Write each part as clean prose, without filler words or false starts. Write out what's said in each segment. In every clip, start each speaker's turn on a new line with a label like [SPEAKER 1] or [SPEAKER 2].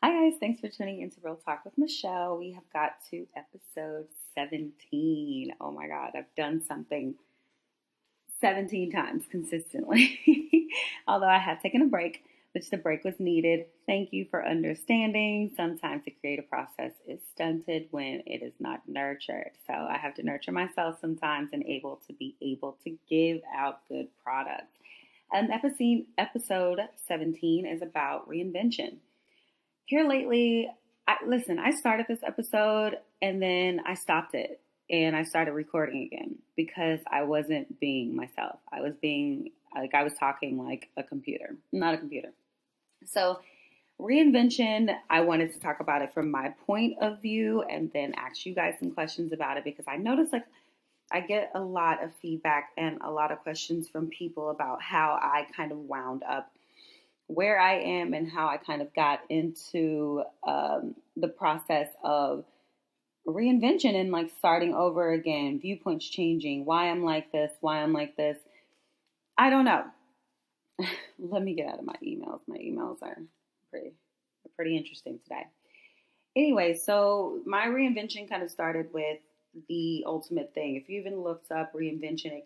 [SPEAKER 1] Hi, guys. Thanks for tuning into Real Talk with Michelle. We have got to episode 17. Oh my God, I've done something 17 times consistently. Although I have taken a break, which the break was needed. Thank you for understanding. Sometimes the creative process is stunted when it is not nurtured. So I have to nurture myself sometimes and be able to give out good products. Episode 17 is about reinvention. Here lately, I started this episode and then I stopped it and I started recording again because I wasn't being myself. I was talking like a computer, not a computer. So, reinvention, I wanted to talk about it from my point of view and then ask you guys some questions about it because I noticed I get a lot of feedback and a lot of questions from people about how I kind of wound up where I am and how I kind of got into the process of reinvention and like starting over again, viewpoints changing, why I'm like this, why I'm like this. I don't know. Let me get out of my emails. My emails are pretty interesting today. Anyway, so my reinvention kind of started with the ultimate thing. If you even looked up reinvention,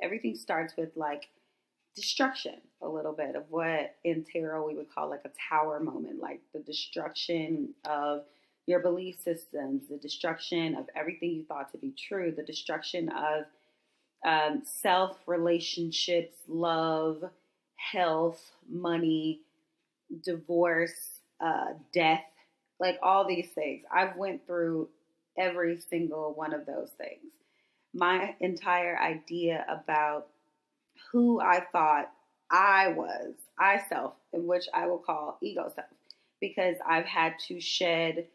[SPEAKER 1] everything starts with like destruction, a little bit of what in tarot we would call like a tower moment, like the destruction of your belief systems, the destruction of everything you thought to be true, the destruction of self, relationships, love, health, money, divorce, death, like all these things. I've went through every single one of those things. My entire idea about who I thought I was, I self, in which I will call ego self, because I've had to shed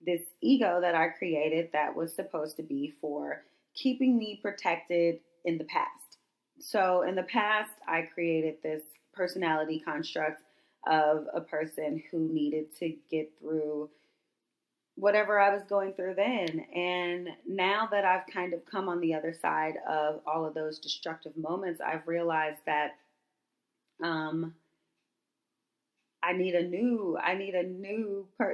[SPEAKER 1] this ego that I created that was supposed to be for keeping me protected in the past. So in the past, I created this personality construct of a person who needed to get through whatever I was going through then. And now that I've kind of come on the other side of all of those destructive moments, I've realized that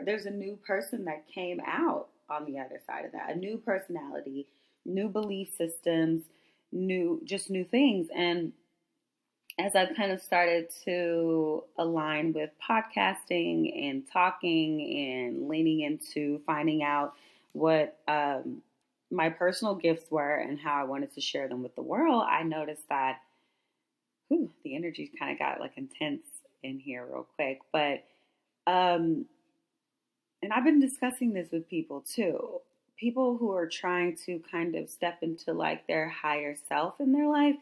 [SPEAKER 1] there's a new person that came out on the other side of that, a new personality, new belief systems, new things. And as I've kind of started to align with podcasting and talking and leaning into finding out what my personal gifts were and how I wanted to share them with the world, I noticed that the energy kind of got like intense in here real quick. But, and I've been discussing this with people too. People who are trying to kind of step into like their higher self in their life,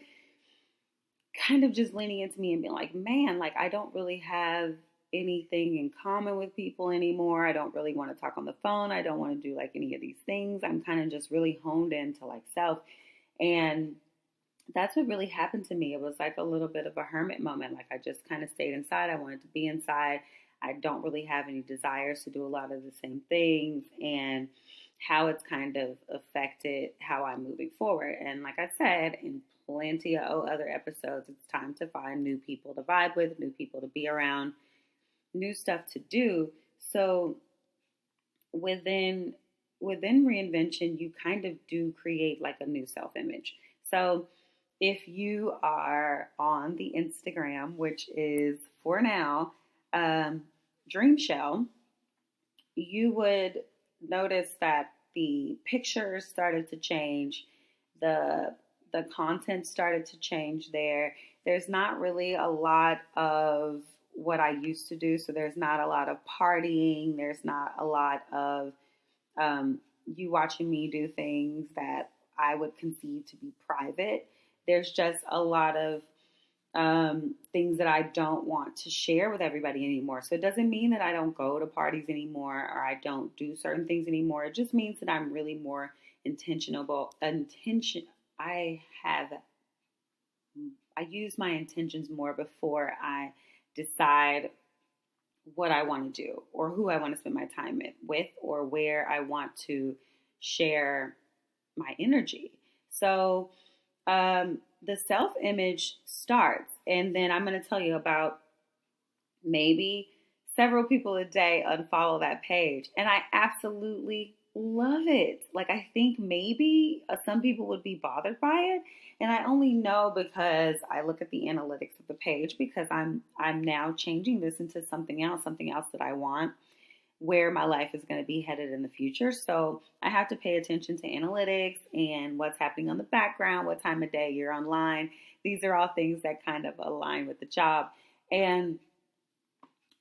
[SPEAKER 1] kind of just leaning into me and being like, man, like I don't really have anything in common with people anymore. I don't really want to talk on the phone. I don't want to do like any of these things. I'm kind of just really honed into like self. And that's what really happened to me. It was like a little bit of a hermit moment. Like I just kind of stayed inside. I wanted to be inside. I don't really have any desires to do a lot of the same things, and how it's kind of affected how I'm moving forward. And like I said, in plenty of other episodes, it's time to find new people to vibe with, new people to be around, new stuff to do. So within reinvention, you kind of do create like a new self-image. So if you are on the Instagram, which is for now Dream Shell, you would notice that the pictures started to change, the content started to change there. There's not really a lot of what I used to do. So there's not a lot of partying. There's not a lot of you watching me do things that I would conceive to be private. There's just a lot of things that I don't want to share with everybody anymore. So it doesn't mean that I don't go to parties anymore or I don't do certain things anymore. It just means that I'm really more I use my intentions more before I decide what I want to do or who I want to spend my time with or where I want to share my energy. So the self-image starts, and then I'm going to tell you about maybe several people a day unfollow that page. And I absolutely love it. Like, I think maybe some people would be bothered by it. And I only know because I look at the analytics of the page, because I'm now changing this into something else that I want, where my life is going to be headed in the future. So I have to pay attention to analytics and what's happening on the background, what time of day you're online. These are all things that kind of align with the job. And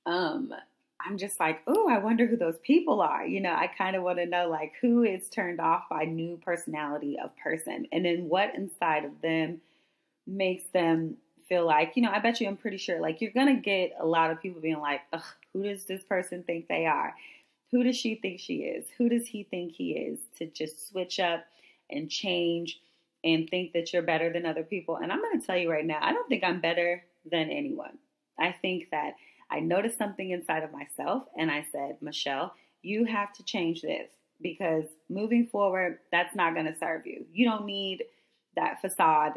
[SPEAKER 1] I'm just like, oh, I wonder who those people are. I kind of want to know, like, who is turned off by new personality of person, and then what inside of them makes them feel like, I bet you, I'm pretty sure, like, you're going to get a lot of people being like, ugh, who does this person think they are? Who does she think she is? Who does he think he is? To just switch up and change and think that you're better than other people. And I'm going to tell you right now, I don't think I'm better than anyone. I think that I noticed something inside of myself and I said, Michelle, you have to change this, because moving forward, that's not going to serve you. You don't need that facade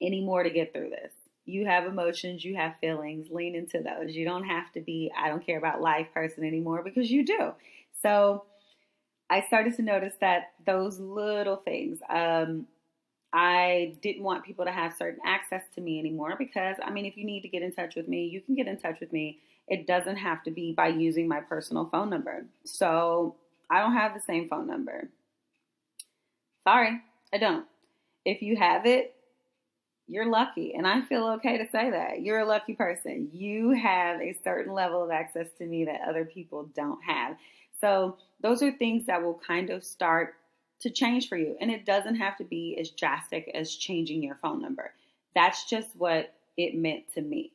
[SPEAKER 1] anymore to get through this. You have emotions, you have feelings, lean into those. You don't have to be, I don't care about life person anymore, because you do. So I started to notice that those little things, I didn't want people to have certain access to me anymore, because, I mean, if you need to get in touch with me, you can get in touch with me. It doesn't have to be by using my personal phone number. So I don't have the same phone number. Sorry, I don't. If you have it, you're lucky. And I feel okay to say that. You're a lucky person. You have a certain level of access to me that other people don't have. So those are things that will kind of start to change for you. And it doesn't have to be as drastic as changing your phone number. That's just what it meant to me.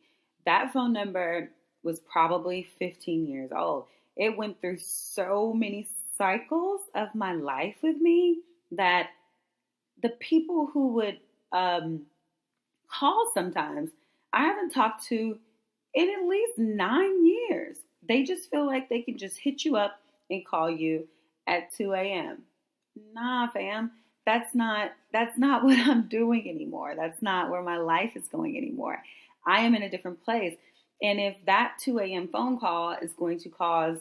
[SPEAKER 1] That phone number was probably 15 years old. It went through so many cycles of my life with me that the people who would call sometimes, I haven't talked to in at least 9 years. They just feel like they can just hit you up and call you at 2 a.m. Nah, fam, that's not what I'm doing anymore. That's not where my life is going anymore. I am in a different place. And if that 2 a.m. phone call is going to cause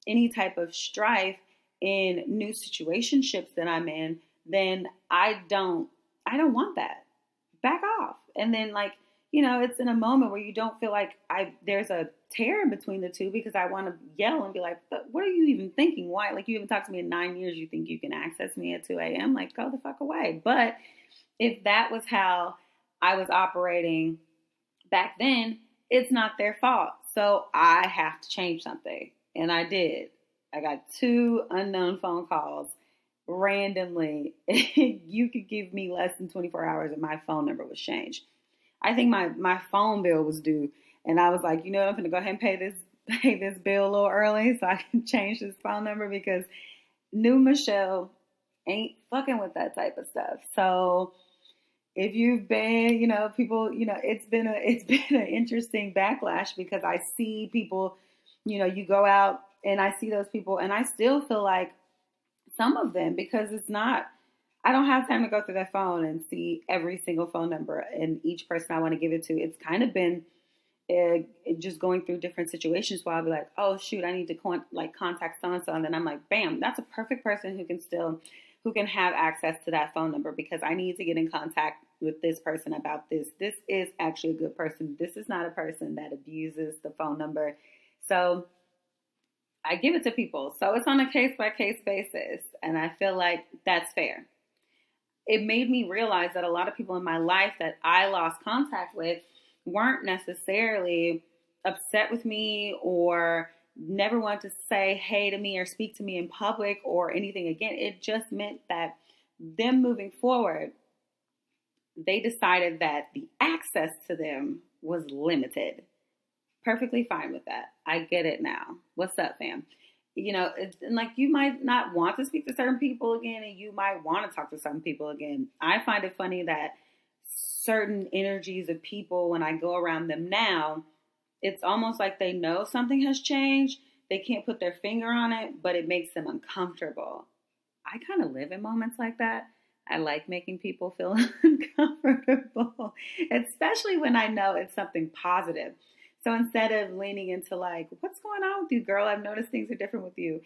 [SPEAKER 1] any type of strife in new situationships that I'm in, then I don't want that. Back off. And then, like, it's in a moment where you don't feel like there's a tear in between the two, because I want to yell and be like, what are you even thinking? Why? Like, you haven't talked to me in 9 years. You think you can access me at 2 a.m.? Like, go the fuck away. But if that was how I was operating back then, it's not their fault. So I have to change something. And I did. I got 2 unknown phone calls randomly. You could give me less than 24 hours and my phone number was changed. I think my phone bill was due, and I was like, I'm going to go ahead and pay this bill a little early so I can change this phone number, because new Michelle ain't fucking with that type of stuff. So if you've been, people, it's been an interesting backlash, because I see people, you go out and I see those people, and I still feel like some of them, because I don't have time to go through their phone and see every single phone number and each person I want to give it to. It's kind of been just going through different situations where I'll be like, oh shoot, I need to contact so-and-so. And then I'm like, bam, that's a perfect person who can have access to that phone number, because I need to get in contact with this person about this. This is actually a good person. This is not a person that abuses the phone number. So I give it to people. So it's on a case-by-case basis. And I feel like that's fair. It made me realize that a lot of people in my life that I lost contact with weren't necessarily upset with me or never wanted to say hey to me or speak to me in public or anything again. It just meant that them moving forward, they decided that the access to them was limited. Perfectly fine with that. I get it now. What's up, fam? And like, you might not want to speak to certain people again, and you might want to talk to some people again. I find it funny that certain energies of people, when I go around them now, it's almost like they know something has changed. They can't put their finger on it, but it makes them uncomfortable. I kind of live in moments like that. I like making people feel uncomfortable, especially when I know it's something positive. So instead of leaning into like, what's going on with you, girl? I've noticed things are different with you.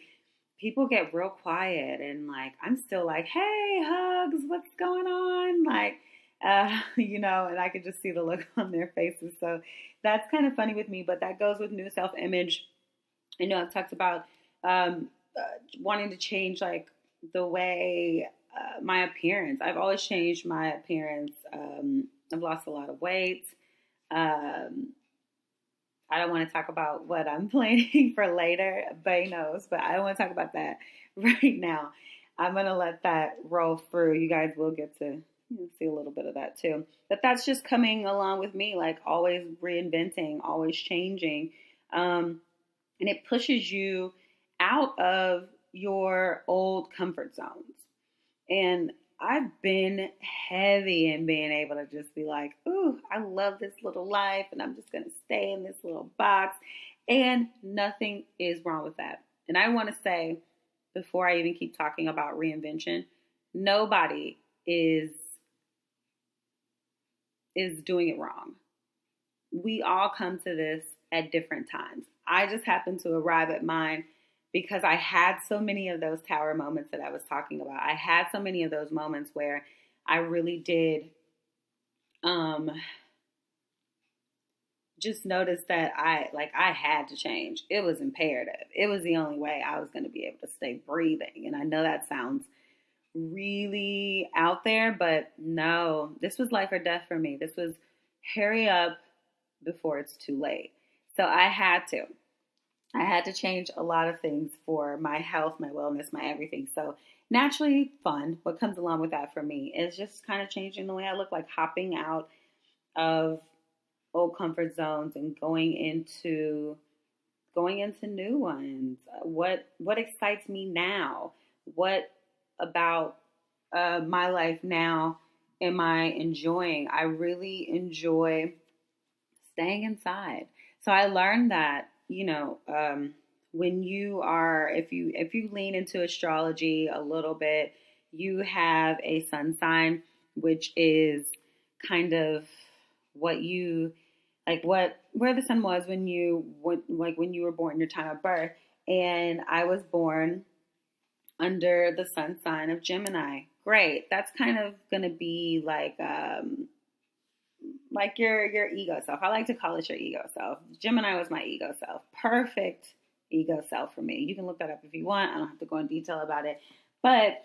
[SPEAKER 1] People get real quiet and like, I'm still like, hey, hugs, what's going on? Like, and I could just see the look on their faces. So that's kind of funny with me, but that goes with new self-image. I know I've talked about wanting to change like the way my appearance. I've always changed my appearance. I've lost a lot of weight. Um, I don't want to talk about what I'm planning for later. Bay knows, but I don't want to talk about that right now. I'm going to let that roll through. You guys will get to see a little bit of that too. But that's just coming along with me, like always reinventing, always changing. And it pushes you out of your old comfort zones. And I've been heavy in being able to just be like, ooh, I love this little life and I'm just going to stay in this little box. And nothing is wrong with that. And I want to say, before I even keep talking about reinvention, nobody is doing it wrong. We all come to this at different times. I just happened to arrive at mine because I had so many of those tower moments that I was talking about. I had so many of those moments where I really did just notice that I had to change. It was imperative. It was the only way I was going to be able to stay breathing. And I know that sounds really out there, but no, this was life or death for me. This was hurry up before it's too late. So I had to change a lot of things for my health, my wellness, my everything. So naturally fun. What comes along with that for me is just kind of changing the way I look, like hopping out of old comfort zones and going into new ones. What excites me now? What about my life now am I enjoying? I really enjoy staying inside. So I learned that, when you are, if you lean into astrology a little bit, you have a sun sign, which is kind of what you like, where the sun was when you were born, your time of birth. And I was born under the sun sign of Gemini. Great. That's kind of going to be like your ego self. I like to call it your ego self. Gemini was my ego self. Perfect ego self for me. You can look that up if you want. I don't have to go in detail about it. But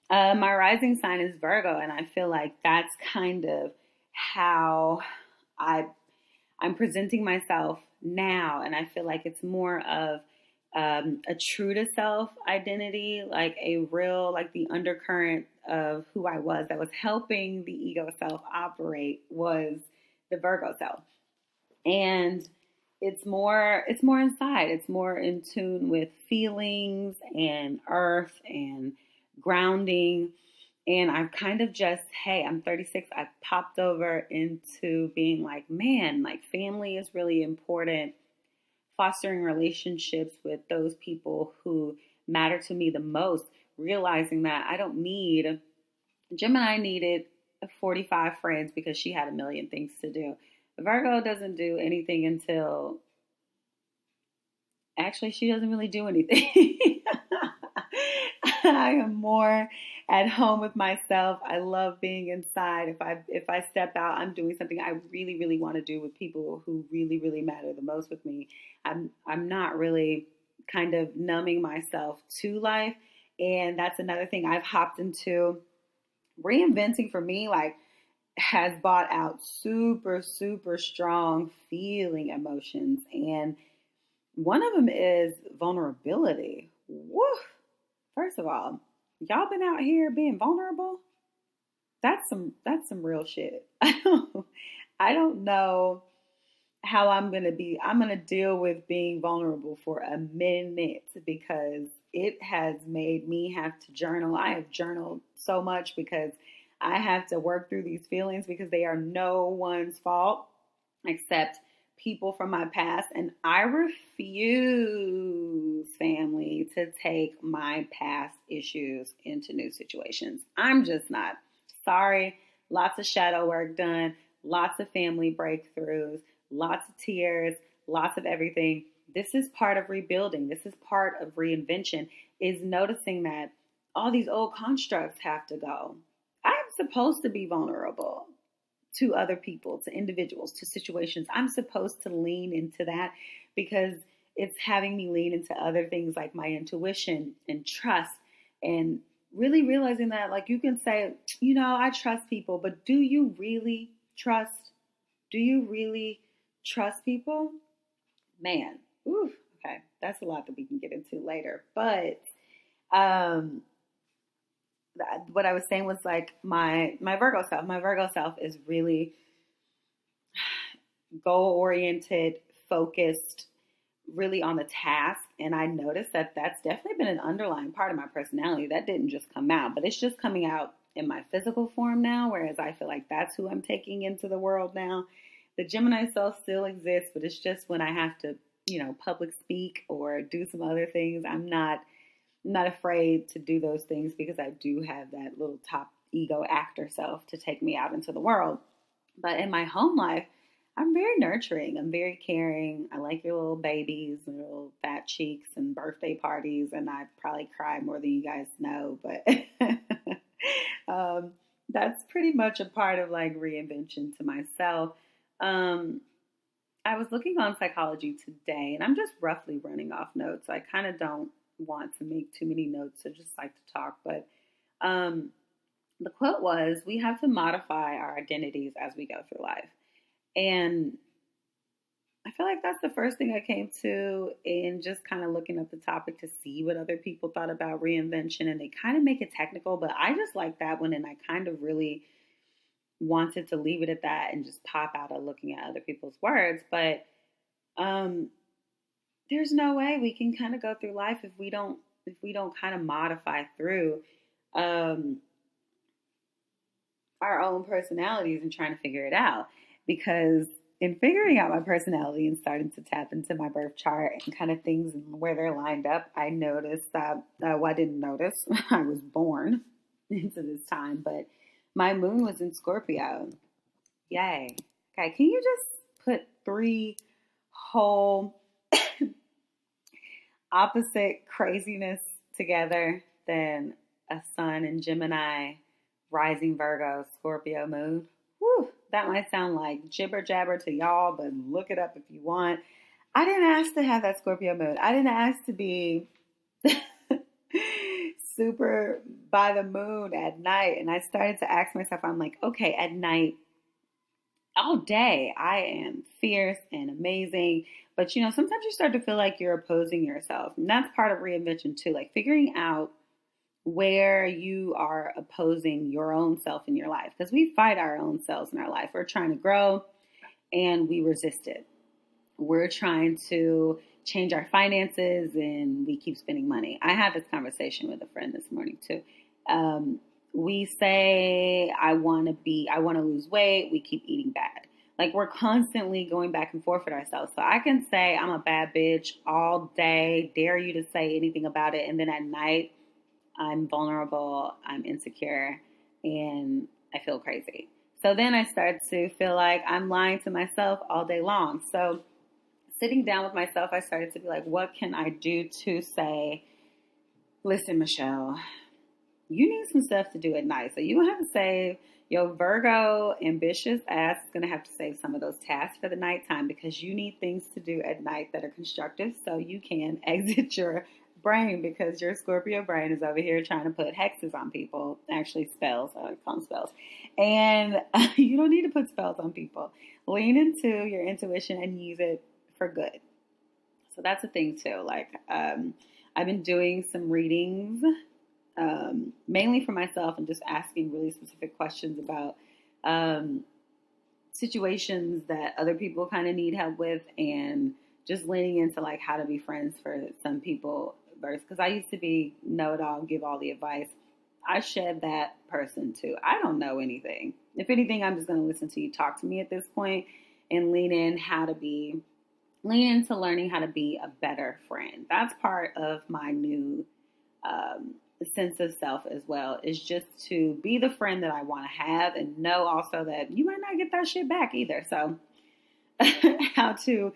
[SPEAKER 1] my rising sign is Virgo, and I feel like that's kind of how I'm presenting myself now. And I feel like it's more of a true to self identity, like a real, like the undercurrent of who I was that was helping the ego self operate was the Virgo self. And it's more inside. It's more in tune with feelings and earth and grounding. And I've kind of just, hey, I'm 36. I've popped over into being like, man, like family is really important. Fostering relationships with those people who matter to me the most, realizing that I don't need, Gemini needed 45 friends because she had a million things to do. Virgo doesn't do anything until, actually, she doesn't really do anything. I am more at home with myself. I love being inside. If I step out, I'm doing something I really, really want to do with people who really, really matter the most with me. I'm not really kind of numbing myself to life. And that's another thing I've hopped into. Reinventing for me, like, has brought out super, super strong feeling emotions. And one of them is vulnerability. Woo! First of all, y'all been out here being vulnerable? That's some real shit. I don't know how I'm going to deal with being vulnerable for a minute because it has made me have to journal. I have journaled so much because I have to work through these feelings because they are no one's fault except people from my past. And I refuse, family, to take my past issues into new situations. I'm just not. Sorry. Lots of shadow work done. Lots of family breakthroughs. Lots of tears. lots of everything. This is part of rebuilding. This is part of reinvention, is noticing that all these old constructs have to go. I'm supposed to be vulnerable to other people, to individuals, to situations. I'm supposed to lean into that because it's having me lean into other things like my intuition and trust, and really realizing that, like, you can say, I trust people, but do you really trust? Do you really trust people? Man, ooh, okay, that's a lot that we can get into later. But um, what I was saying was like my Virgo self. My Virgo self is really goal oriented, focused, really on the task. And I noticed that that's definitely been an underlying part of my personality. That didn't just come out, but it's just coming out in my physical form now. Whereas I feel like that's who I'm taking into the world now. The Gemini self still exists, but it's just when I have to, public speak or do some other things. I'm not afraid to do those things because I do have that little top ego actor self to take me out into the world. But in my home life, I'm very nurturing. I'm very caring. I like your little babies and little fat cheeks and birthday parties. And I probably cry more than you guys know. But that's pretty much a part of like reinvention to myself. I was looking on Psychology Today, and I'm just roughly running off notes. I kind of don't want to make too many notes. I just like to talk. But the quote was, we have to modify our identities as we go through life. And I feel like that's the first thing I came to in just kind of looking up the topic to see what other people thought about reinvention. And they kind of make it technical, but I just like that one. And I kind of really wanted to leave it at that and just pop out of looking at other people's words. But there's no way we can kind of go through life if we don't kind of modify through our own personalities and trying to figure it out. Because in figuring out my personality and starting to tap into my birth chart and kind of things and where they're lined up, I noticed that, I didn't notice, I was born into this time, but my moon was in Scorpio. Yay. Okay, can you just put 3 whole opposite craziness together than a sun in Gemini, rising Virgo, Scorpio moon? Whew, that might sound like jibber jabber to y'all, but look it up if you want. I didn't ask to have that Scorpio moon. I didn't ask to be super by the moon at night. And I started to ask myself, I'm like, okay, at night, all day, I am fierce and amazing. But, sometimes you start to feel like you're opposing yourself. And that's part of reinvention too, like figuring out where you are opposing your own self in your life. Because we fight our own selves in our life. We're trying to grow and we resist it. We're trying to change our finances and we keep spending money. I had this conversation with a friend this morning too. We say, I want to lose weight. We keep eating bad. Like we're constantly going back and forth with ourselves. So I can say I'm a bad bitch all day, dare you to say anything about it. And then at night, I'm vulnerable, I'm insecure, and I feel crazy. So then I start to feel like I'm lying to myself all day long. So sitting down with myself, I started to be like, what can I do to say, listen, Michelle, you need some stuff to do at night. So you have to save your Virgo ambitious ass is going to have to save some of those tasks for the nighttime because you need things to do at night that are constructive so you can exit your brain, because your Scorpio brain is over here trying to put hexes on people, actually spells, I call them spells. And you don't need to put spells on people. Lean into your intuition and use it for good. So that's a thing too. Like I've been doing some readings, mainly for myself and just asking really specific questions about situations that other people kind of need help with, and just leaning into like how to be friends for some people. Because I used to be know-it-all, give all the advice. I shed that person too. I don't know anything. If anything, I'm just going to listen to you talk to me at this point and lean into learning how to be a better friend. That's part of my new sense of self as well, is just to be the friend that I want to have and know also that you might not get that shit back either. So how to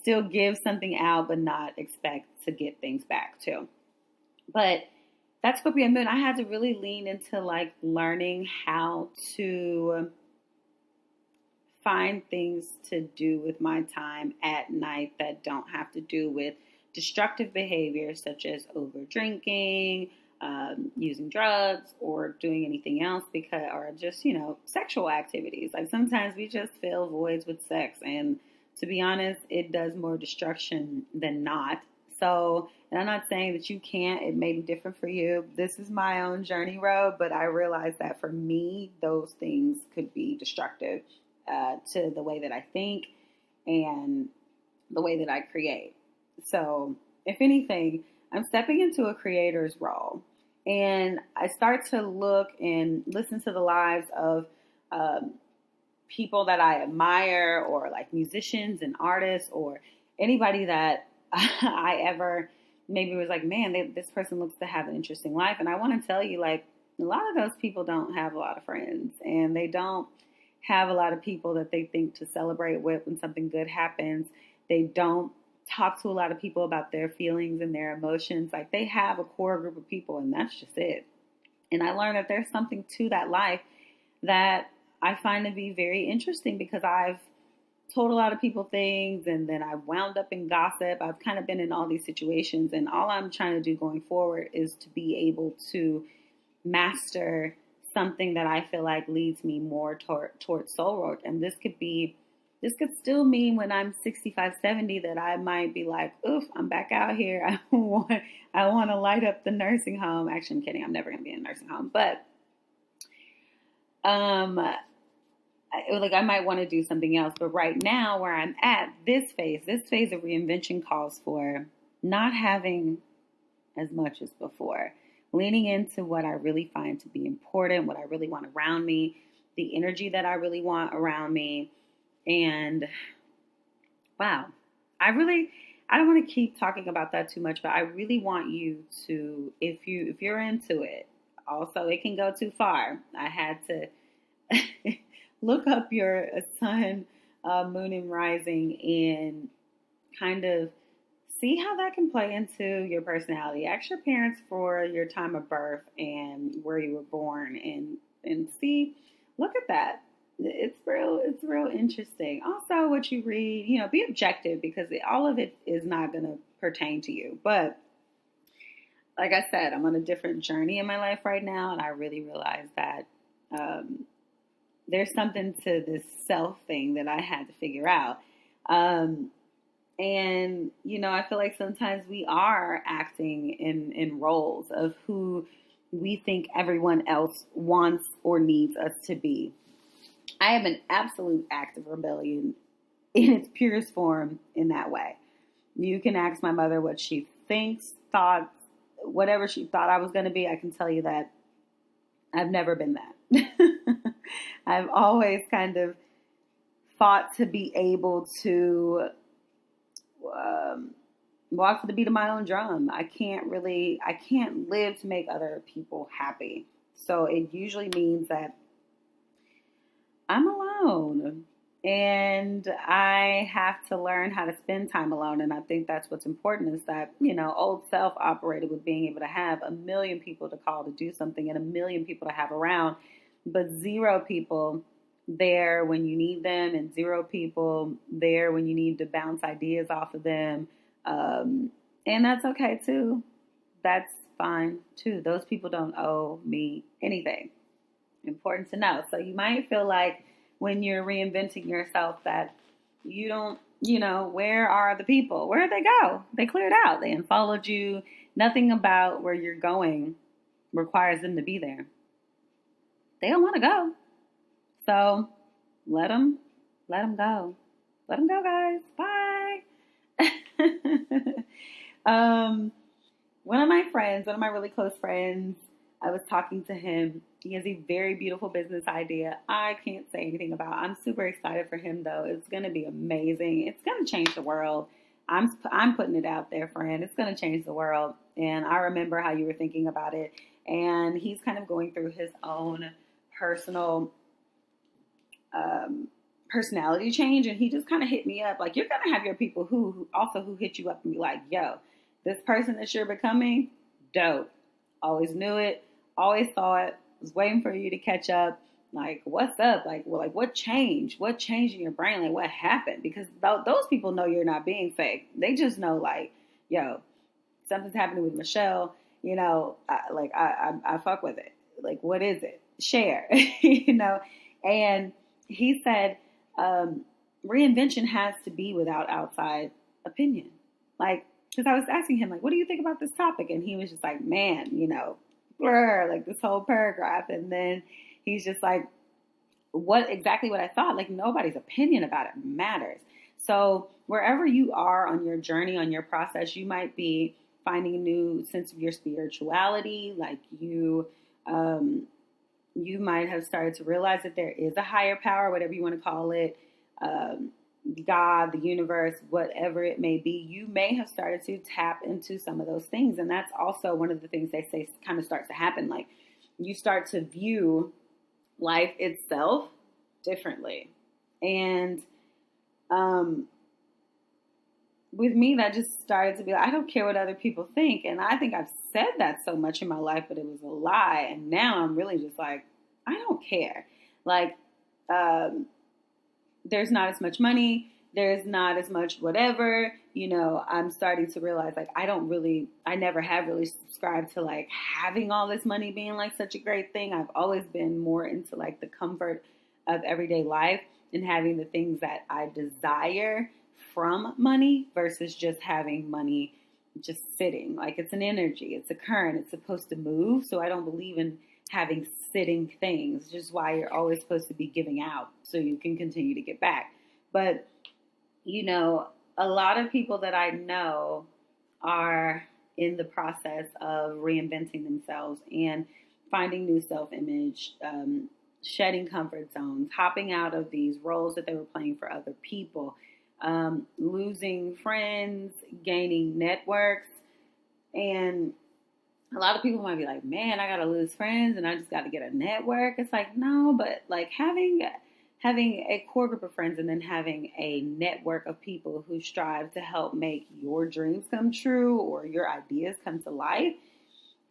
[SPEAKER 1] still give something out, but not expect to get things back too. But that's Scorpio moon. I had to really lean into like learning how to find things to do with my time at night that don't have to do with destructive behaviors such as over drinking, using drugs, or doing anything else, because, or just, sexual activities. Like sometimes we just fill voids with sex, and to be honest, it does more destruction than not. So, and I'm not saying that you can't, it may be different for you. This is my own journey road, but I realized that for me, those things could be destructive to the way that I think and the way that I create. So, if anything, I'm stepping into a creator's role, and I start to look and listen to the lives of people that I admire, or like musicians and artists, or anybody that I ever maybe was like, man, this person looks to have an interesting life. And I want to tell you, like, a lot of those people don't have a lot of friends, and they don't have a lot of people that they think to celebrate with when something good happens. They don't talk to a lot of people about their feelings and their emotions. Like, they have a core group of people, and that's just it. And I learned that there's something to that life that I find to be very interesting, because I've told a lot of people things, and then I wound up in gossip. I've kind of been in all these situations, and all I'm trying to do going forward is to be able to master something that I feel like leads me more towards soul work. And this could still mean when I'm 65, 70 that I might be like, oof, I'm back out here. I want to light up the nursing home. Actually, I'm kidding. I'm never going to be in a nursing home. But I might want to do something else. But right now, where I'm at, this phase of reinvention calls for not having as much as before. Leaning into what I really find to be important, what I really want around me, the energy that I really want around me. And wow, I don't want to keep talking about that too much, but I really want you to, if you're into it, also it can go too far. I had to look up your sun, moon, and rising, and kind of see how that can play into your personality. Ask your parents for your time of birth and where you were born, and see, look at that. It's real interesting. Also, what you read, be objective, because all of it is not going to pertain to you. But like I said, I'm on a different journey in my life right now, and I really realize that there's something to this self thing that I had to figure out. And, I feel like sometimes we are acting in roles of who we think everyone else wants or needs us to be. I am an absolute act of rebellion in its purest form in that way. You can ask my mother what she thought, whatever she thought I was going to be. I can tell you that I've never been that. I've always kind of fought to be able to walk to the beat of my own drum. I can't live to make other people happy. So it usually means that I'm alone, and I have to learn how to spend time alone. And I think that's what's important, is that, old self operated with being able to have a million people to call to do something, and a million people to have around, but zero people there when you need them, and zero people there when you need to bounce ideas off of them. And that's okay too. That's fine too. Those people don't owe me anything. Important to know. So you might feel like when you're reinventing yourself that you don't, where are the people? Where did they go? They cleared out. They unfollowed you. Nothing about where you're going requires them to be there. They don't want to go. So let them go. Let them go, guys. Bye. One of my really close friends, I was talking to him. He has a very beautiful business idea. I can't say anything about. I'm super excited for him, though. It's going to be amazing. It's going to change the world. I'm putting it out there, friend. It's going to change the world. And I remember how you were thinking about it. And he's kind of going through his own personal personality change. And he just kind of hit me up. Like, you're going to have your people who hit you up and be like, yo, this person that you're becoming, dope. Always knew it. Always saw it. Was waiting for you to catch up. Like, what's up? Like, what changed? What changed in your brain? Like, what happened? Because those people know you're not being fake. They just know, like, yo, something's happening with Michelle. I fuck with it. Like, what is it? Share, And he said, reinvention has to be without outside opinion. Like, because I was asking him, like, what do you think about this topic? And he was just like, man, like this whole paragraph. And then he's just like, what I thought. Like, nobody's opinion about it matters. So wherever you are on your journey, on your process, you might be finding a new sense of your spirituality. Like, you might have started to realize that there is a higher power, whatever you want to call it, God, the universe, whatever it may be. You may have started to tap into some of those things. And that's also one of the things they say kind of starts to happen. Like, you start to view life itself differently. And with me, that just started to be like, I don't care what other people think. And I think I've said that so much in my life, but it was a lie. And now I'm really just like, I don't care. Like, there's not as much money. There's not as much whatever. I'm starting to realize, like, I never have really subscribed to, like, having all this money being, like, such a great thing. I've always been more into, like, the comfort of everyday life and having the things that I desire from money versus just having money just sitting. Like, it's an energy. It's a current. It's supposed to move. So I don't believe in having sitting things, which is why you're always supposed to be giving out so you can continue to get back. But, a lot of people that I know are in the process of reinventing themselves and finding new self-image, shedding comfort zones, hopping out of these roles that they were playing for other people, losing friends, gaining networks. And a lot of people might be like, man, I got to lose friends and I just got to get a network. It's like, no, but like having a core group of friends and then having a network of people who strive to help make your dreams come true or your ideas come to life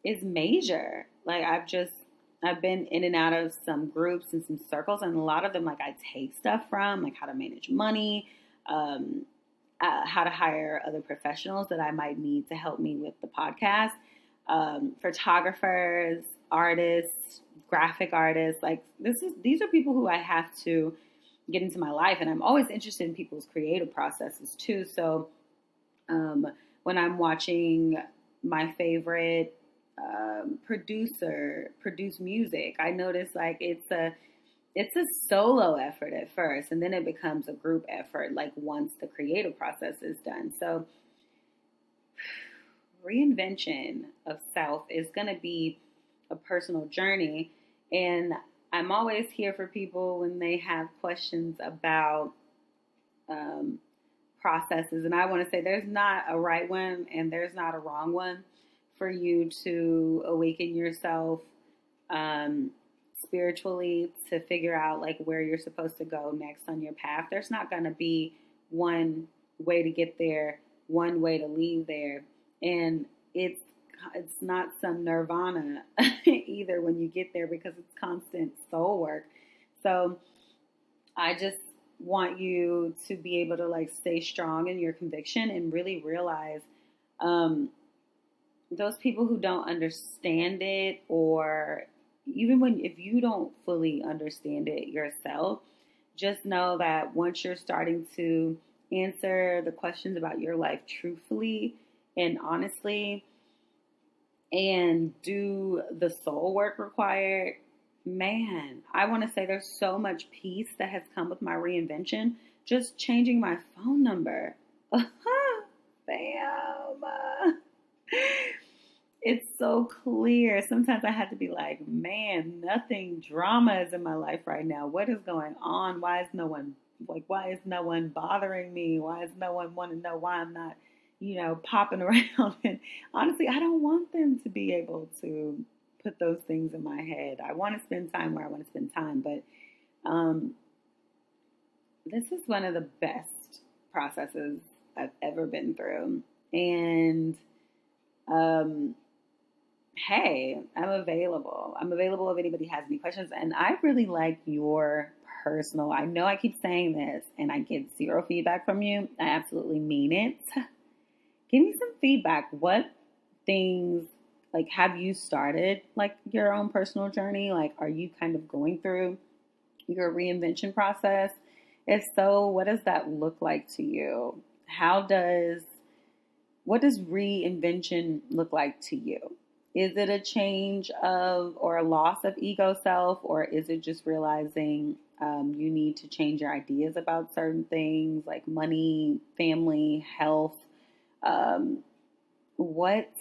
[SPEAKER 1] is major. Like, I've been in and out of some groups and some circles, and a lot of them, like, I take stuff from, like how to manage money, how to hire other professionals that I might need to help me with the podcast, photographers, artists, graphic artists. Like, these are people who I have to get into my life, and I'm always interested in people's creative processes too. So when I'm watching my favorite producer produce music, I notice, like, it's a solo effort at first, and then it becomes a group effort, like, once the creative process is done. So reinvention of self is going to be a personal journey. And I'm always here for people when they have questions about processes. And I want to say there's not a right one and there's not a wrong one for you to awaken yourself spiritually, to figure out, like, where you're supposed to go next on your path. There's not going to be one way to get there, one way to leave there. And it's not some nirvana either when you get there, because it's constant soul work. So I just want you to be able to, like, stay strong in your conviction and really realize those people who don't understand it, or even if you don't fully understand it yourself, just know that once you're starting to answer the questions about your life truthfully and honestly, and do the soul work required, man, I want to say there's so much peace that has come with my reinvention. Just changing my phone number. Bam. It's so clear. Sometimes I have to be like, man, nothing drama is in my life right now. What is going on? Why is no one bothering me? Why is no one want to know why I'm not, popping around? And honestly, I don't want them to be able to put those things in my head. I want to spend time where I want to spend time, but this is one of the best processes I've ever been through. And hey, I'm available. I'm available if anybody has any questions. And I really like your personal, I know I keep saying this and I get zero feedback from you. I absolutely mean it. Give me some feedback. What things, like, have you started like your own personal journey? Like, are you kind of going through your reinvention process? If so, what does that look like to you? What does reinvention look like to you? Is it a change of or a loss of ego self, or is it just realizing you need to change your ideas about certain things like money, family, health? What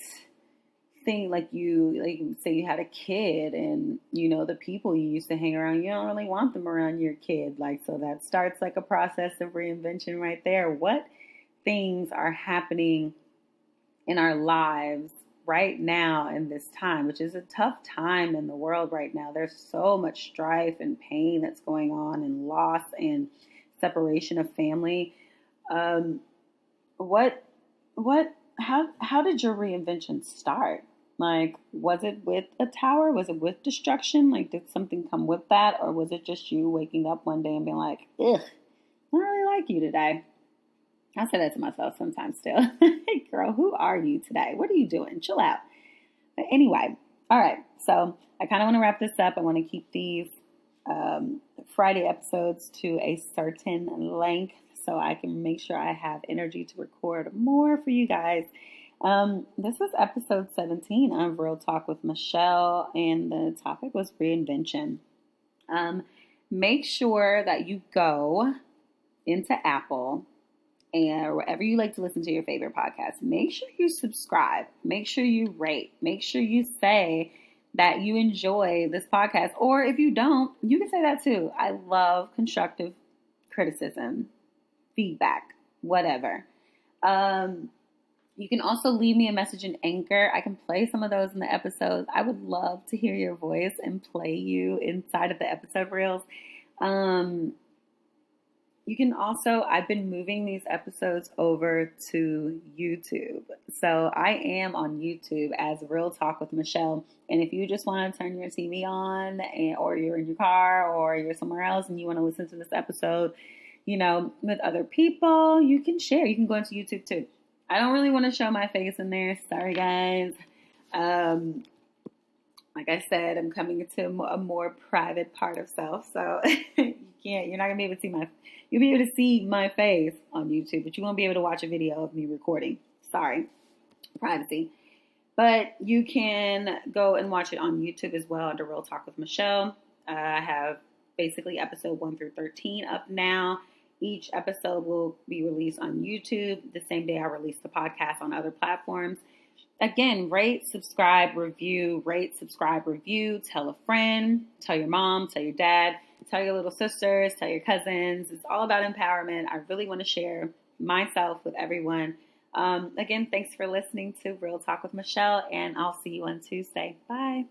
[SPEAKER 1] thing, like say you had a kid and the people you used to hang around, you don't really want them around your kid, like, so that starts like a process of reinvention right there. What things are happening in our lives right now in this time, which is a tough time in the world right now? There's so much strife and pain that's going on, and loss and separation of family. What how did your reinvention start? Like, was it with a tower? Was it with destruction? Like, did something come with that? Or was it just you waking up one day and being like, ugh, I don't really like you today? I say that to myself sometimes still. Hey, girl, who are you today? What are you doing? Chill out. But anyway, all right. So I kind of want to wrap this up. I want to keep these Friday episodes to a certain length so I can make sure I have energy to record more for you guys. This is episode 17 of Real Talk with Michelle, and the topic was reinvention. Make sure that you go into Apple and wherever you like to listen to your favorite podcast. Make sure you subscribe. Make sure you rate. Make sure you say that you enjoy this podcast. Or if you don't, you can say that too. I love constructive criticism, feedback, whatever. You can also leave me a message in Anchor. I can play some of those in the episodes. I would love to hear your voice and play you inside of the episode reels. You can also, I've been moving these episodes over to YouTube. So I am on YouTube as Real Talk with Michelle. And if you just want to turn your TV on, or you're in your car, or you're somewhere else and you want to listen to this episode, with other people, you can share. You can go into YouTube too. I don't really want to show my face in there. Sorry, guys. Like I said, I'm coming into a more private part of self. So you're not going to be able to see you'll be able to see my face on YouTube, but you won't be able to watch a video of me recording. Sorry. Privacy. But you can go and watch it on YouTube as well under Real Talk with Michelle. I have basically episode 1 through 13 up now. Each episode will be released on YouTube the same day I release the podcast on other platforms. Again, rate, subscribe, review, tell a friend, tell your mom, tell your dad, tell your little sisters, tell your cousins. It's all about empowerment. I really want to share myself with everyone. Again, thanks for listening to Real Talk with Michelle, and I'll see you on Tuesday. Bye.